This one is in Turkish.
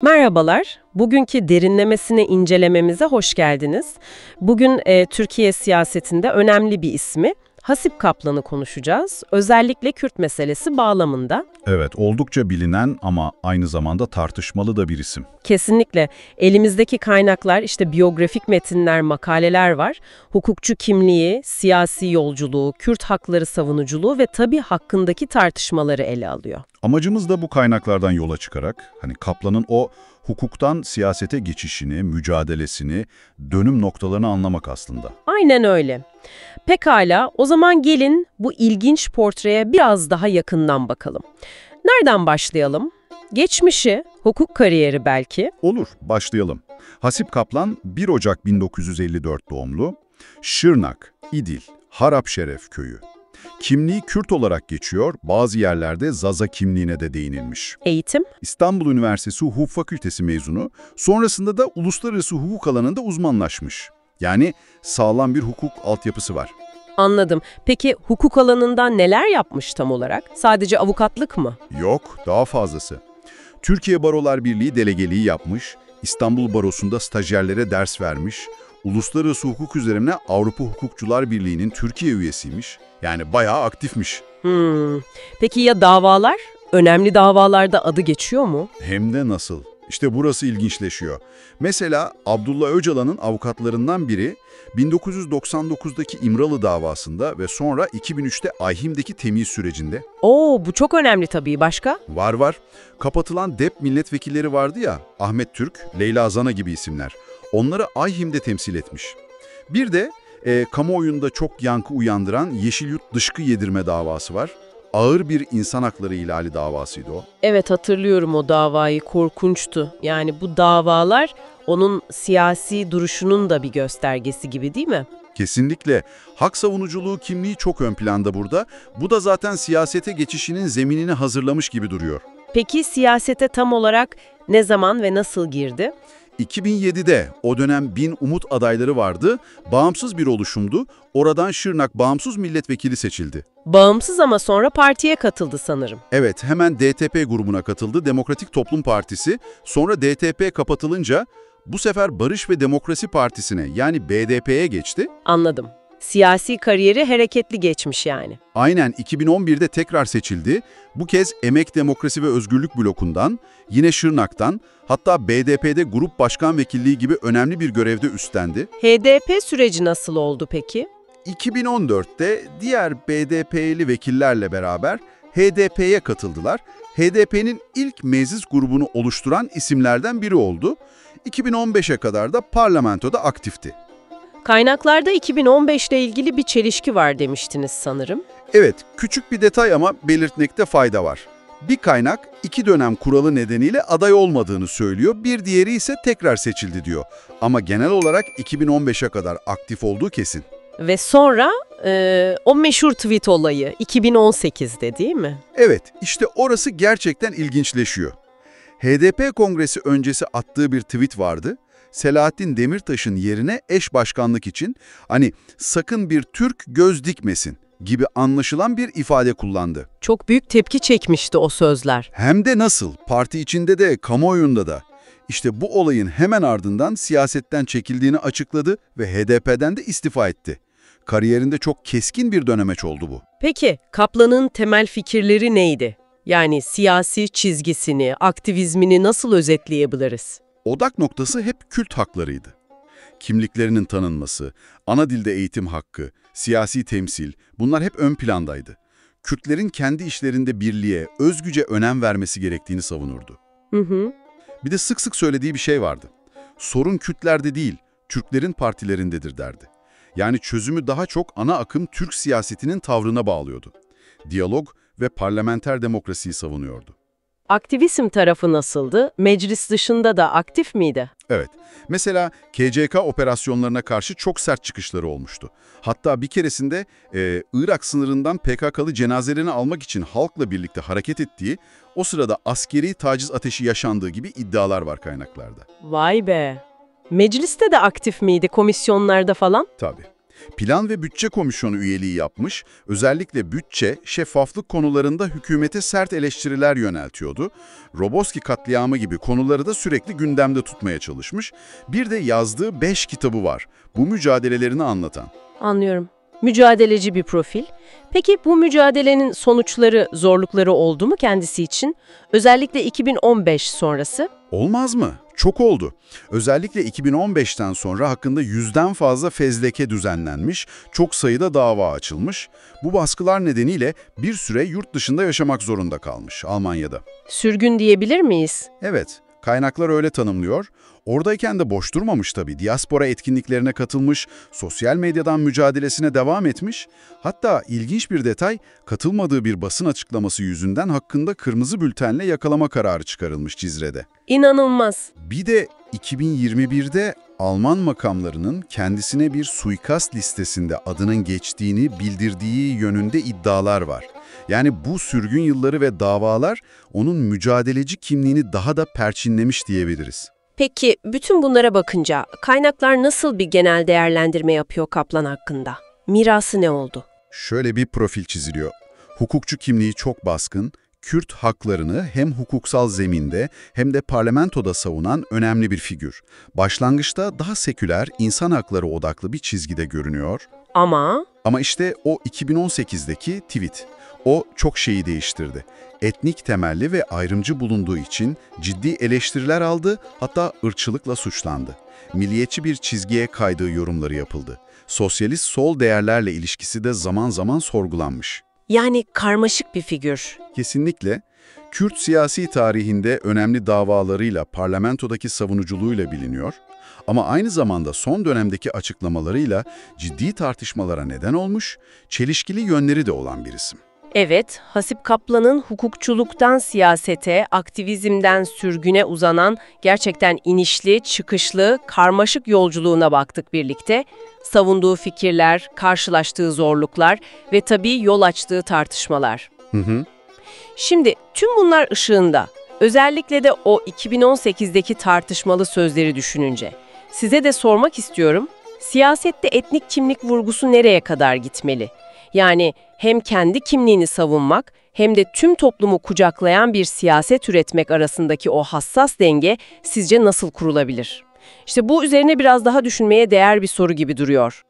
Merhabalar, bugünkü derinlemesine incelememize hoş geldiniz. Bugün Türkiye siyasetinde önemli bir ismi, Hasip Kaplan'ı konuşacağız. Özellikle Kürt meselesi bağlamında. Evet, oldukça bilinen ama aynı zamanda tartışmalı da bir isim. Kesinlikle elimizdeki kaynaklar, işte biyografik metinler, makaleler var. Hukukçu kimliği, siyasi yolculuğu, Kürt hakları savunuculuğu ve tabii hakkındaki tartışmaları ele alıyor. Amacımız da bu kaynaklardan yola çıkarak, Kaplan'ın o hukuktan siyasete geçişini, mücadelesini, dönüm noktalarını anlamak aslında. Aynen öyle. Pekala, o zaman gelin bu ilginç portreye biraz daha yakından bakalım. Nereden başlayalım? Geçmişi, hukuk kariyeri belki. Olur, başlayalım. Hasip Kaplan 1 Ocak 1954 doğumlu, Şırnak, İdil, Harapşeref köyü. Kimliği Kürt olarak geçiyor, bazı yerlerde Zaza kimliğine de değinilmiş. Eğitim? İstanbul Üniversitesi Hukuk Fakültesi mezunu, sonrasında da uluslararası hukuk alanında uzmanlaşmış. Yani sağlam bir hukuk altyapısı var. Anladım. Peki hukuk alanında neler yapmış tam olarak? Sadece avukatlık mı? Yok, daha fazlası. Türkiye Barolar Birliği delegeliği yapmış, İstanbul Barosu'nda stajyerlere ders vermiş, uluslararası hukuk üzerine Avrupa Hukukçular Birliği'nin Türkiye üyesiymiş. Yani bayağı aktifmiş. Peki ya davalar? Önemli davalarda adı geçiyor mu? Hem de nasıl? İşte burası ilginçleşiyor. Mesela Abdullah Öcalan'ın avukatlarından biri 1999'daki İmralı davasında ve sonra 2003'te Ayhim'deki temyiz sürecinde. Oo, bu çok önemli tabii. Başka? Var. Kapatılan DEP milletvekilleri vardı ya, Ahmet Türk, Leyla Zana gibi isimler. Onları Ayhim'de temsil etmiş. Bir de kamuoyunda çok yankı uyandıran Yeşilyurt dışkı yedirme davası var. Ağır bir insan hakları ihlali davasıydı o. Evet, hatırlıyorum o davayı. Korkunçtu. Yani bu davalar onun siyasi duruşunun da bir göstergesi gibi, değil mi? Kesinlikle. Hak savunuculuğu kimliği çok ön planda burada. Bu da zaten siyasete geçişinin zeminini hazırlamış gibi duruyor. Peki siyasete tam olarak ne zaman ve nasıl girdi? 2007'de o dönem Bin Umut adayları vardı. Bağımsız bir oluşumdu. Oradan Şırnak bağımsız milletvekili seçildi. Bağımsız ama sonra partiye katıldı sanırım. Evet, hemen DTP grubuna katıldı. Demokratik Toplum Partisi. Sonra DTP kapatılınca bu sefer Barış ve Demokrasi Partisi'ne yani BDP'ye geçti. Anladım. Siyasi kariyeri hareketli geçmiş yani. Aynen 2011'de tekrar seçildi. Bu kez Emek Demokrasi ve Özgürlük blokundan, yine Şırnak'tan, hatta BDP'de grup başkan vekilliği gibi önemli bir görevde üstlendi. HDP süreci nasıl oldu peki? 2014'te diğer BDP'li vekillerle beraber HDP'ye katıldılar. HDP'nin ilk meclis grubunu oluşturan isimlerden biri oldu. 2015'e kadar da parlamentoda aktifti. Kaynaklarda 2015 ile ilgili bir çelişki var demiştiniz sanırım. Evet, küçük bir detay ama belirtmekte fayda var. Bir kaynak 2 dönem kuralı nedeniyle aday olmadığını söylüyor, bir diğeri ise tekrar seçildi diyor. Ama genel olarak 2015'e kadar aktif olduğu kesin. Ve sonra o meşhur tweet olayı 2018'de değil mi? Evet, işte orası gerçekten ilginçleşiyor. HDP kongresi öncesi attığı bir tweet vardı. Selahattin Demirtaş'ın yerine eş başkanlık için sakın bir Türk göz dikmesin gibi anlaşılan bir ifade kullandı. Çok büyük tepki çekmişti o sözler. Hem de nasıl, parti içinde de kamuoyunda da. İşte bu olayın hemen ardından siyasetten çekildiğini açıkladı ve HDP'den de istifa etti. Kariyerinde çok keskin bir dönemeç oldu bu. Peki Kaplan'ın temel fikirleri neydi? Yani siyasi çizgisini, aktivizmini nasıl özetleyebiliriz? Odak noktası hep Kürt haklarıydı. Kimliklerinin tanınması, ana dilde eğitim hakkı, siyasi temsil, bunlar hep ön plandaydı. Kürtlerin kendi işlerinde birliğe, özgüce önem vermesi gerektiğini savunurdu. Bir de sık sık söylediği bir şey vardı. Sorun Kürtlerde değil, Türklerin partilerindedir derdi. Yani çözümü daha çok ana akım Türk siyasetinin tavrına bağlıyordu. Diyalog ve parlamenter demokrasiyi savunuyordu. Aktivizm tarafı nasıldı? Meclis dışında da aktif miydi? Evet. Mesela KCK operasyonlarına karşı çok sert çıkışları olmuştu. Hatta bir keresinde Irak sınırından PKK'lı cenazelerini almak için halkla birlikte hareket ettiği, o sırada askeri taciz ateşi yaşandığı gibi iddialar var kaynaklarda. Vay be! Mecliste de aktif miydi, komisyonlarda falan? Tabii. Plan ve Bütçe Komisyonu üyeliği yapmış, özellikle bütçe, şeffaflık konularında hükümete sert eleştiriler yöneltiyordu. Roboski katliamı gibi konuları da sürekli gündemde tutmaya çalışmış. Bir de yazdığı 5 kitabı var, bu mücadelelerini anlatan. Anlıyorum. Mücadeleci bir profil. Peki bu mücadelenin sonuçları, zorlukları oldu mu kendisi için? Özellikle 2015 sonrası? Olmaz mı? Çok oldu. Özellikle 2015'ten sonra hakkında 100'den fazla fezleke düzenlenmiş, çok sayıda dava açılmış. Bu baskılar nedeniyle bir süre yurt dışında yaşamak zorunda kalmış Almanya'da. Sürgün diyebilir miyiz? Evet, kaynaklar öyle tanımlıyor. Oradayken de boş durmamış tabii. Diaspora etkinliklerine katılmış, sosyal medyadan mücadelesine devam etmiş. Hatta ilginç bir detay, katılmadığı bir basın açıklaması yüzünden hakkında kırmızı bültenle yakalama kararı çıkarılmış Cizre'de. İnanılmaz. Bir de 2021'de Alman makamlarının kendisine bir suikast listesinde adının geçtiğini bildirdiği yönünde iddialar var. Yani bu sürgün yılları ve davalar onun mücadeleci kimliğini daha da perçinlemiş diyebiliriz. Peki bütün bunlara bakınca kaynaklar nasıl bir genel değerlendirme yapıyor Kaplan hakkında? Mirası ne oldu? Şöyle bir profil çiziliyor. Hukukçu kimliği çok baskın, Kürt haklarını hem hukuksal zeminde hem de parlamentoda savunan önemli bir figür. Başlangıçta daha seküler, insan hakları odaklı bir çizgide görünüyor. Ama işte o 2018'deki tweet, o çok şeyi değiştirdi. Etnik temelli ve ayrımcı bulunduğu için ciddi eleştiriler aldı, hatta ırkçılıkla suçlandı. Milliyetçi bir çizgiye kaydığı yorumları yapıldı. Sosyalist sol değerlerle ilişkisi de zaman zaman sorgulanmış. yani karmaşık bir figür. Kesinlikle, Kürt siyasi tarihinde önemli davalarıyla, parlamentodaki savunuculuğuyla biliniyor. Ama aynı zamanda son dönemdeki açıklamalarıyla ciddi tartışmalara neden olmuş, çelişkili yönleri de olan bir isim. Evet, Hasip Kaplan'ın hukukçuluktan siyasete, aktivizmden sürgüne uzanan gerçekten inişli, çıkışlı, karmaşık yolculuğuna baktık birlikte. Savunduğu fikirler, karşılaştığı zorluklar ve tabii yol açtığı tartışmalar. Şimdi tüm bunlar ışığında, özellikle de o 2018'deki tartışmalı sözleri düşününce, size de sormak istiyorum, siyasette etnik kimlik vurgusu nereye kadar gitmeli? Yani hem kendi kimliğini savunmak hem de tüm toplumu kucaklayan bir siyaset üretmek arasındaki o hassas denge sizce nasıl kurulabilir? İşte bu üzerine biraz daha düşünmeye değer bir soru gibi duruyor.